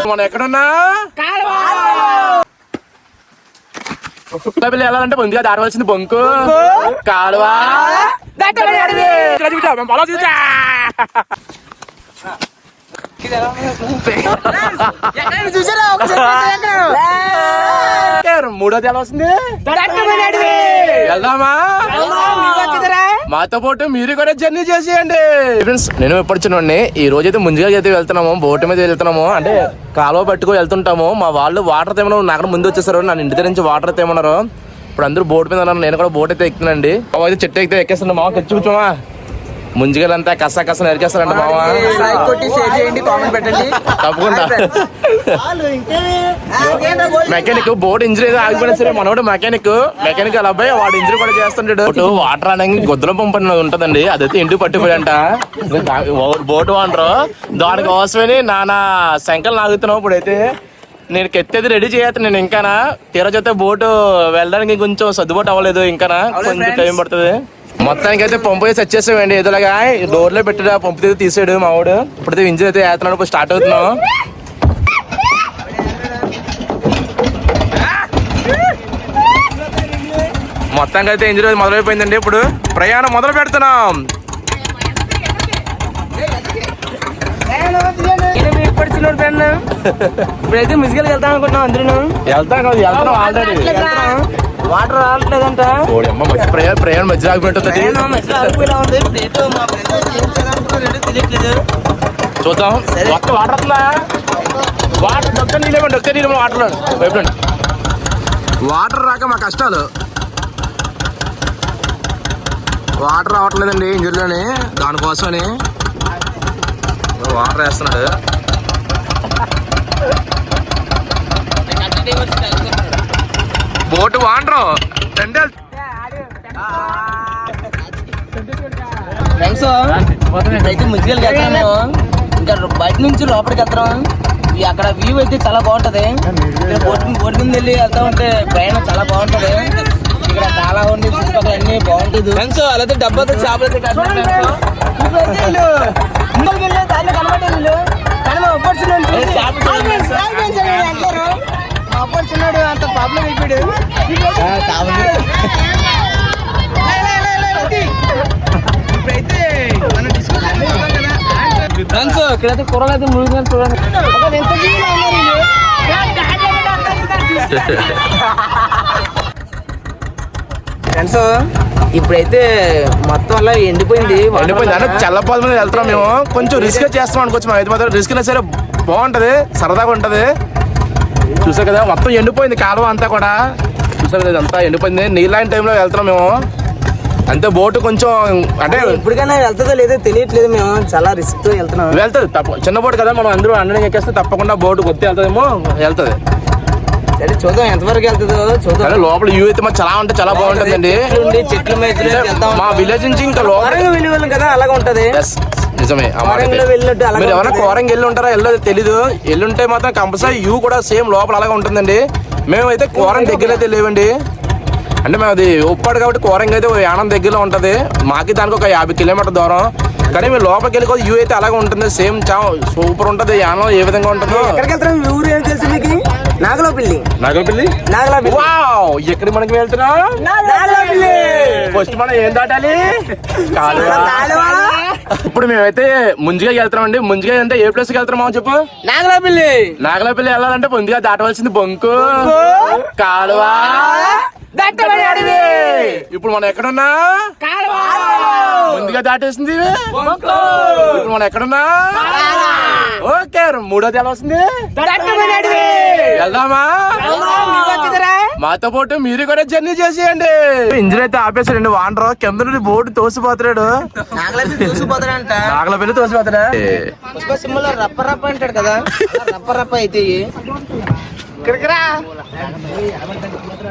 మనం ఎక్కడున్నా పిల్లలు వెళ్ళాలంటే ముందుగా దాటవలసింది బొంకు కాలువా మూడోది ఎలా వస్తుంది వెళ్దామా మాతో పాటు మీరు కూడా జర్నీ చేసేయండి ఫ్రెండ్స్. నేను ఎప్పుడు చిన్నోడిని ఈ రోజు అయితే ముందుగా అయితే వెళ్తున్నాము, బోటు మీద వెళ్తున్నాము. అంటే కాలువ పట్టుకు వెళ్తుంటాము. మా వాళ్ళు వాటర్ తెమ్మన్నారు, నాకు ముందు వచ్చేసారు. నన్ను ఇంటి దగ్గర నుంచి వాటర్ తెమ్మన్నారు. ఇప్పుడు అందరూ బోట్ మీద ఉన్నారు, నేను కూడా బోట్ అయితే ఎక్కుతానండి. అయితే చెట్టు అయితే ఎక్కేస్తాను. మామ తెచ్చి కూర్చోమా, ముందుగలంతా కస కస నరికేస్తారంట మామ. తప్పకుండా. మెకానిక్ బోట్ ఇంజరీ ఏదో ఆగిపోయినా సరే మనోడు మెకానిక్ అలా అబ్బాయి వాడు ఇంజరీ కూడా చేస్తుంటాడు. వాటర్ అనగా గొద్దుల పంపు ఉంటదండి, అదైతే ఇంటికి పట్టిపోయంట. బోటు అంటారు దానికి కోసమని నానా శంకలు నాగుతున్నావు. ఇప్పుడైతే నేను కెత్తేది రెడీ చేస్తాను. నేను ఇంకానా తీరజైతే బోటు వెళ్ళడానికి కొంచెం సర్దుబాటు అవ్వలేదు, ఇంకానా కొంచెం టైం పడుతుంది. మొత్తానికి అయితే పంపు వేసి వచ్చేసామండి. ఏదోలాగా డోర్ లో పెట్టాడు, పంపు అయితే తీసాడు మావాడు. ఇప్పుడైతే ఇంజిన్ అయితే వేస్తున్నాడు, స్టార్ట్ అవుతున్నాం. మొత్తానికి అయితే ఇంజిన్ మొదలైపోయిందండి. ఇప్పుడు ప్రయాణం మొదలు పెడుతున్నాం. ఇప్పుడైతే మ్యూజికల్ వెళ్తాం అనుకుంటున్నాం. అందరూ వెళ్తాం ఆల్రెడీ. వాటర్ రావట్లేదంట. ప్రయాణం మధ్య ఆగిపోతుంది. చూద్దాం. వాటర్ వస్తుందా? వాటర్ డొక్క నీళ్ళు వాటర్ వైపు వాటర్ రాక మా కష్టాలు. వాటర్ రావట్లేదండి ఇంజిన్లోని, దానికోసమని వాటర్ వేస్తున్నాడు. బోటు వాండ్రు ఫ్రెండ్స్ అయితే ముజికల్కి వెళ్తాం మేము. ఇంకా బయట నుంచి లోపలికి వెళ్తాం. అక్కడ వ్యూ అయితే చాలా బాగుంటది. బోట్ మీద వెళ్ళి వెళ్తా ఉంటే ప్రయాణం చాలా బాగుంటది. ఇక్కడ చాలా ఉంది, చుట్టుపక్కల అన్ని బాగుంటుంది ఫ్రెండ్స్. అలాగే డబ్బాతో చేపలు అయితే చిన్నాడు అంత ప్రాబ్లం అయిపోయాడు. ఇప్పుడైతే మనం ఫ్రెండ్స్ ఇక్కడైతే కూరలు అయితే మునిగిన చూడండి. ఫ్రెండ్స్ ఇప్పుడైతే మొత్తం అలా ఎండిపోయింది అంటే చల్లపాల మీద వెళ్తున్నాం మేము. కొంచెం రిస్క్ చేస్తాం అనుకోవచ్చు. మేము అయితే మాత్రం రిస్క్ అయినా సరే బాగుంటది, సరదాగా ఉంటది. చూసా కదా మొత్తం ఎండిపోయింది కాలువ అంతా కూడా. చూసా కదా ఇదంతా ఎండిపోయింది. నీళ్ళైన టైంలో వెళ్తున్నాం మేము. అంతే బోటు కొంచెం అంటే ఇప్పటికైనా వెళ్తుందో లేదో తెలియట్లేదు. మేము చాలా రిస్క్ తో వెళ్తున్నాం. వెళ్తుంది చిన్న బోటు కదా, మనం అందరూ అండడానికి ఎక్కేస్తే తప్పకుండా బోటు కొద్ది వెళ్తుందేమో. వెళ్తుంది. సరే చూద్దాం ఎంతవరకు వెళ్తుందో చూద్దాం. లోపల వ్యూ అయితే చాలా అంటే చాలా బాగుంటుందండి. చెట్ల మీద మా విలేజ్ నుంచి ఇంకా లోపల వెళ్ళి కదా అలాగే ఉంటది. నిజమే. మీరు ఎవరైనా కోరంగి వెళ్ళి ఉంటారా వెళ్ళదు తెలీదు. వెళ్ళుంటే మాత్రం కంపల్సరీ వ్యూ కూడా సేమ్ లోపల అలాగే ఉంటుందండి. మేమైతే కోరంగి దగ్గర అయితే లేవండి. అంటే మేము అది ఉప్పాడు కాబట్టి కోరంగి అయితే యానం దగ్గరలో ఉంటది. మాకి దానికి ఒక 50 కిలోమీటర్ దూరం. కానీ మీరు లోపలికి వెళ్ళి వ్యూ అయితే అలాగే ఉంటుంది. సేమ్ సూపర్ ఉంటది. యానం ఏ విధంగా ఉంటుందో. ఊరు ఏం తెలుసు మీకు? నాగలపల్లి. వావ్, ఎక్కడ మనకి వెళ్తున్నాం? ఫస్ట్ మనం ఏం దాటాలి? ఇప్పుడు మేమైతే ముందుగా వెళ్తున్నాం అండి. ముందుగా అంటే ఏ ప్లేస్ కి వెళ్తున్నాం చెప్పు? నాగలపల్లి వెళ్ళాలంటే ముందుగా దాటవలసింది బొంకు కాలువ ఇప్పుడు మనం ఎక్కడున్నా? ముందుగా దాటేసింది. ఇప్పుడు మనం ఎక్కడున్నా? ఓకే, మూడోది ఎలా వస్తుంది? వెళ్దామా? మాతో పాటు మీరు కూడా జర్నీ చేసేయండి. ఇంజిన్ అయితే ఆపేసాడండి. వాండర్ కింద నుండి బోర్డు తోసిపోతాడు. నాగలపల్లి తోసిపోతాడా? రప్ప రప్ప అంటాడు కదా, రప్ప రప్ప అయితే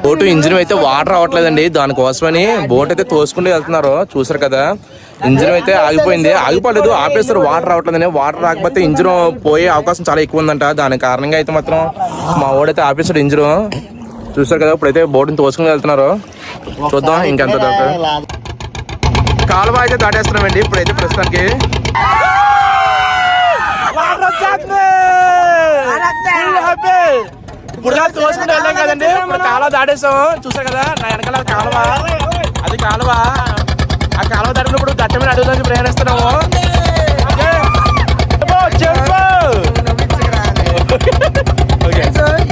బోటు ఇంజిన్ అయితే వాటర్ రావట్లేదండి, దానికోసమని బోట్ అయితే తోసుకుంటూ వెళ్తున్నారు. చూసారు కదా, ఇంజిన్ అయితే ఆగిపోయింది. ఆగిపోలేదు, ఆపేస్తారు. వాటర్ రావట్లేదని. వాటర్ రాకపోతే ఇంజిన్ పోయే అవకాశం చాలా ఎక్కువ ఉందంట. దాని కారణంగా అయితే మాత్రం మా వాడైతే ఆపేస్తాడు ఇంజిన్. చూసారు కదా, ఇప్పుడైతే బోటుని తోసుకుని వెళ్తున్నారు. చూద్దాం ఇంకెంత దాకా. కాలువ అయితే దాటేస్తున్నామండి ఇప్పుడైతే ప్రస్తుతానికి. ఇప్పుడు తోసుకుంటూ వెళ్ళాం కదండి, ఇప్పుడు కాలువ దాటేసాం. చూసారు కదా నా వెనకాల కాలువ, అది కాలువ. ఆ కాలువ దాటినప్పుడు దట్టమైన అడుగులోకి ప్రయాణిస్తున్నాము.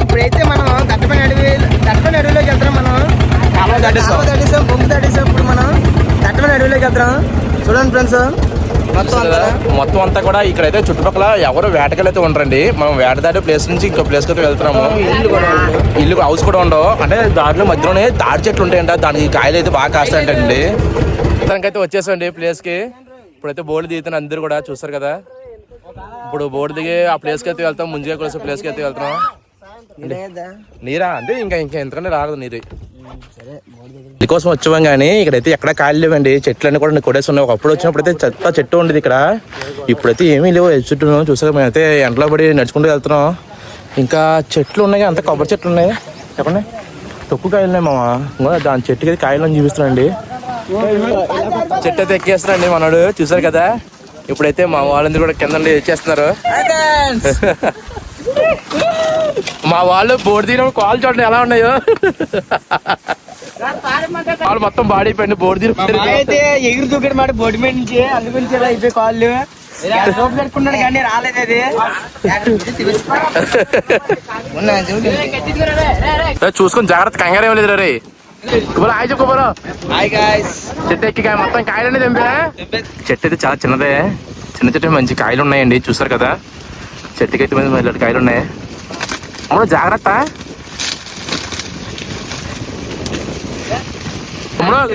ఇప్పుడైతే మనం దట్టమైన అడవిలోకి వెళ్తున్నాం. మనం కాలువ దాటేసాం, బొంగు దాటేసాం. ఇప్పుడు మనం దట్టమైన అడవిలోకి వెళ్తున్నాం. చూడండి ఫ్రెండ్స్, మొత్తం అంతా కూడా ఇక్కడైతే చుట్టుపక్కల ఎవరు వేటకలు అయితే ఉండరండి. మనం వేట దాటే ప్లేస్ నుంచి ఇంకో ప్లేస్ అయితే వెళ్తున్నాము. ఇల్లు హౌస్ కూడా ఉండవు, అంటే దారిలో మధ్యలోనే తాడి చెట్లు ఉంటాయంట. దానికి కాయలు అయితే బాగా కాస్తాయంటండి. దానికైతే వచ్చేసండి ప్లేస్ కి. ఇప్పుడైతే బోర్డు దిగుతున్న అందరు కూడా చూస్తారు కదా. ఇప్పుడు బోర్డు దిగి ఆ ప్లేస్ కి అయితే వెళ్తాం. ముందుగా కలిసి ప్లేస్ కి అయితే వెళ్తున్నాం. నీరా అంటే ఇంకా ఎంతకంటే రాదు నీరు. దీనికోసం వచ్చాం కానీ ఇక్కడైతే ఎక్కడ కాయలు లేవండి. చెట్లన్నీ కూడా కొడేసి ఉన్నాయి. ఒకప్పుడు వచ్చినప్పుడు అయితే చెత్త చెట్టు ఉండేది ఇక్కడ. ఇప్పుడైతే ఏమీ లేవు చుట్టూ. చూసాక మేమైతే ఎండలో పడి నడుచుకుంటూ వెళ్తున్నాం. ఇంకా చెట్లు ఉన్నాయి, అంత కొబ్బరి చెట్లు ఉన్నాయి. చెప్పండి, తొక్కు కాయలు ఉన్నాయి మామ. దాని చెట్టుకి అయితే కాయలు చూపిస్తున్నాండి. చెట్టు అయితే ఎక్కేస్తున్నాండి మనోడు. చూసారు కదా, ఇప్పుడైతే మా వాళ్ళందరూ కూడా కింద వచ్చేస్తున్నారు. మా వాళ్ళు బోర్డు దిగినప్పుడు కాల్ చూడండి ఎలా ఉన్నాయో. వాళ్ళు మొత్తం బాడీ అయిపోయింది బోర్డు దిగి. అయితే ఎగురు దూకడం మాట బోర్డు మీద నుంచి అందుగురించి అయిపోయి కాళ్ళు పెట్టుకున్నాడు కానీ రాలేదు. అది చూసుకుని జాగ్రత్త, కంగారు ఏం లేదు రే. హాయ్ చెప్పుకోబోరా. చెట్టు ఎక్కి మొత్తం కాయలు తెంపా. చెట్టు అయితే చాలా చిన్నదే, చిన్న చెట్టు మంచి కాయలు ఉన్నాయండి. చూసారు కదా, చెట్టుకి అయితే మంచి కాయలు ఉన్నాయి. అవును జాగ్రత్త,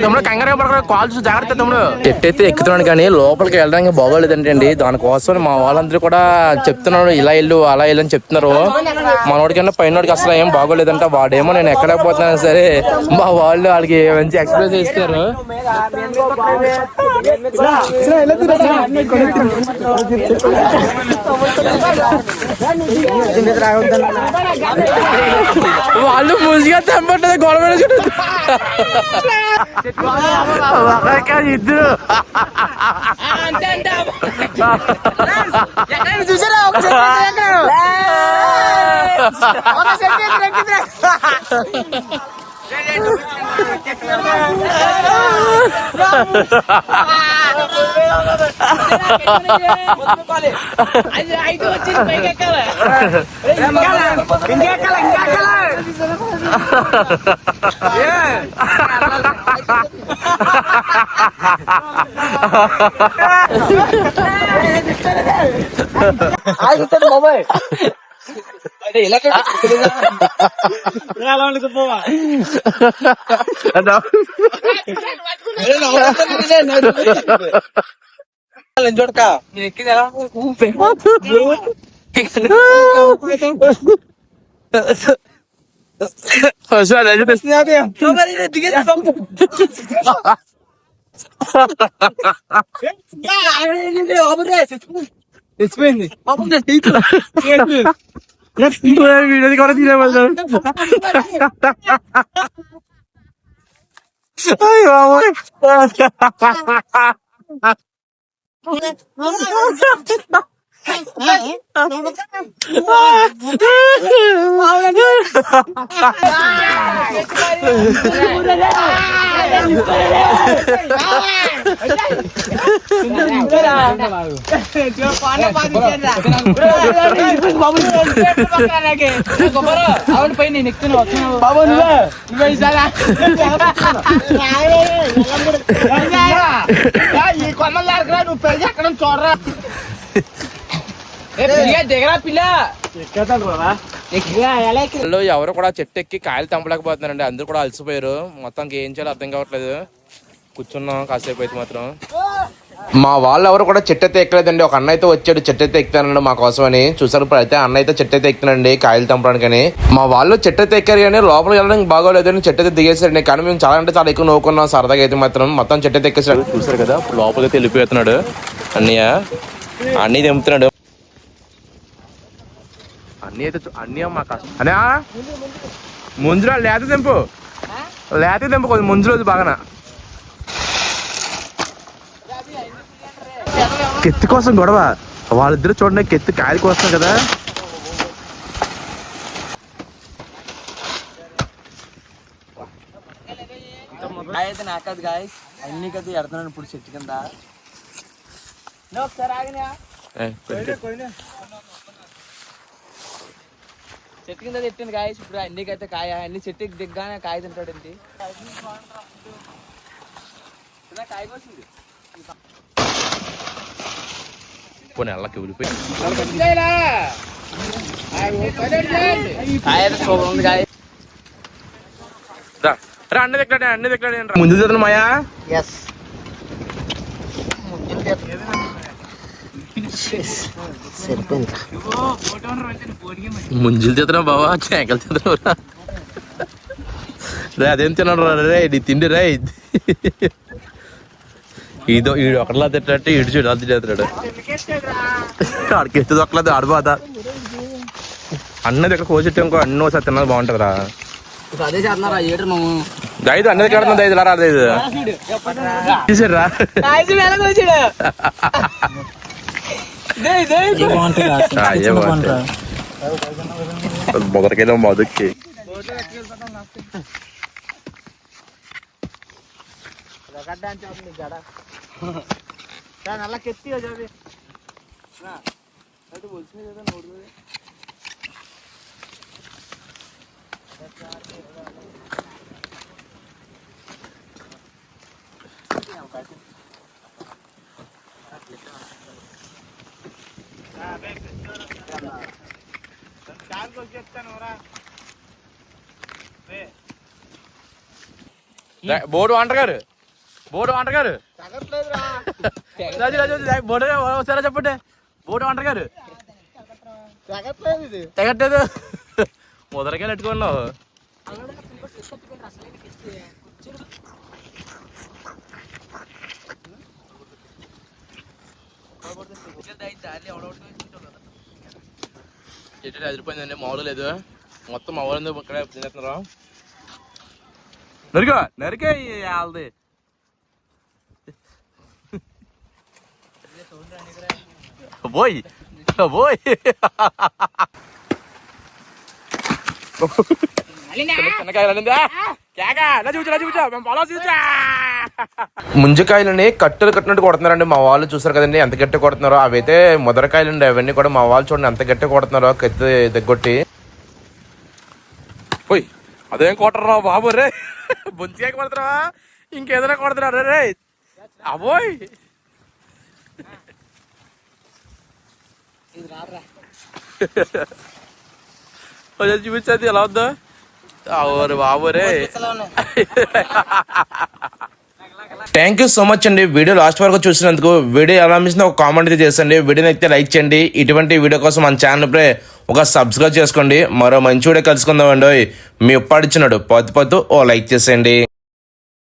తమ్ముడు కంగారు పడకుండా కాల్ చూసి జాగ్రత్త తమ్ముడు. చెట్టు అయితే ఎక్కుతున్నాడు కానీ లోపలికి వెళ్ళడానికి బాగోలేదంటే అండి. దానికోసం మా వాళ్ళందరూ కూడా చెప్తున్నాడు ఇలా ఇల్లు అలా ఇల్లు అని చెప్తున్నారు. మనోడికన్నా పైనోడికి అసలు ఏం బాగోలేదంట. వాడేమో నేను ఎక్కలేకపోతున్నాను సరే మా వాళ్ళు వాళ్ళకి మంచి ఎక్స్ప్రెస్ చేస్తారు. వాళ్ళు మూసిగా తెంపట్లేదు గొడవ ఇద్దరు. చూసారా మొబైల్ చూడక ఎక్కింది ఎలా తెచ్చిపోయింది వీడియోది కూడా తీరేమన్నా. పై నేను ఎక్కుతున్నావు బాబు ఈ కొమ్మల దగ్గర నువ్వు పెరిగి ఎక్కడ చూడరా దిగరా పిల్ల. ఎవరు కూడా చెట్టు ఎక్కి కాయలు తెంపలేకపోతున్నారండి. అందరూ కూడా అలసిపోయారు. మొత్తానికి ఏం చేయాలో అర్థం కావట్లేదు. కూర్చున్నాం కాసేపు అయితే మాత్రం. మా వాళ్ళు ఎవరు కూడా చెట్టు అయితే ఎక్కలేదండి. ఒక అన్న అయితే వచ్చాడు చెట్టు అయితే ఎక్కుతానండి మా కోసం అని. చూసారు ఇప్పుడు అయితే అన్న అయితే చెట్టు అయితే ఎక్కుతానండి కాయలు తెంపడానికని. మా వాళ్ళు చెట్టు అయితే ఎక్కారు కానీ లోపలికి వెళ్ళడానికి బాగోలేదని చెట్టు అయితే దిగేసారండి. కానీ మేము చాలా అంటే చాలా ఎక్కువ నవ్వుకున్నాం సరదాగా అయితే మాత్రం. మొత్తం చెట్టు అయితే ఎక్కేసాడు. చూసారు కదా లోపలికి అయితే వెళ్ళిపోతున్నాడు అన్నయ్య. అన్నీ తెంపుతున్నాడు. అన్నీ అయితే అన్నీ మా కష్టం అనే ముంజులో లేత తెంపు కొంచెం ముంజులో బాగా కెత్తి కోసం గొడవ. వాళ్ళిద్దరు చూడండి కెత్తి కాయలు కోస్తున్నారు కదా. అయితే నాకది గాయస్ అన్ని కదా ఎడుతున్నాను ఇప్పుడు చెట్టు కింద. ఒకసారి ఆగినా చెట్టు కింద తిట్టింది గాయస్. ఇప్పుడు అన్నికైతే కాయ అన్ని చెట్టుకి దిగ్గానే కాయ తింటాడు ఏంటి కాయ కోసింది. పోనీ అల్లకి ఊరిపోయి కాయ అయితే సూపర్ ఉంది గాయ. అన్ని దగ్గర ముందు చదువు మాయా ముంజులు తిద్దరా బావా చేకలు తిద్దరా రే అదేం తిన్నాడు రే నీ తిండి రే. ఈడు ఒకటిలా తిట్టాడు ఇటు చూడు అది తిట్టేస్తున్నాడు. ఆడికి ఎత్తు ఒకలేదు ఆడిపోతా అన్నది ఇక్కడ కోసెట్టు ఇంకో అన్నీ ఒకసారి తిన్నది బాగుంటుందిరా. అదే చేస్తున్నారా ఏడు నువ్వు ఐదు అన్నది కడుతుంది ఐదు రా ఐదు చూసారా మొదటికెళ్ళి మొదక్కి నల్ల కెత్తి బోర్డు వంటగారు బోర్డు ఒకసారి చెప్పండి. బోర్డు వంటగారు తెగట్లేదు మొదలకాయలు పెట్టుకున్నావు. చెట్టు అదిరిపోయిందండి మామూలు లేదు మొత్తం మా ఊరందరూ ఇక్కడ తినేస్తున్నారు. నరికే వాళ్ళది పోయి ముంజకాయలని కట్టలు కట్టినట్టు కొడుతున్నారండి మా వాళ్ళు. చూసారు కదండి ఎంత గట్టి కొడుతున్నారో. అవైతే ముదరకాయలండి అవన్నీ కూడా మా వాళ్ళు చూడండి ఎంత గట్టి కొడుతున్నారో కత్తి దగ్గొట్టి. పోయి అదేం కొట్టరా బాబు రే బొంతికాయ కొడుతున్నావా ఇంకేదైనా కొడుతున్నారా రే అబోయ్. చూపించది ఎలా ఉందో బాబురే. థ్యాంక్ యూ సో మచ్ అండి వీడియో లాస్ట్ వరకు చూసినందుకు. వీడియో ఎలా అనిపించిందో ఒక కామెంట్ అయితే చేసండి. వీడియోని అయితే లైక్ చేయండి. ఇటువంటి వీడియో కోసం మన ఛానల్ పై ఒక సబ్స్క్రైబ్ చేసుకోండి. మరో మంచి వీడియో కలుసుకుందామండి. మీ ఉప్పాడిచ్చినాడు పొద్దు ఓ లైక్ చేసేయండి.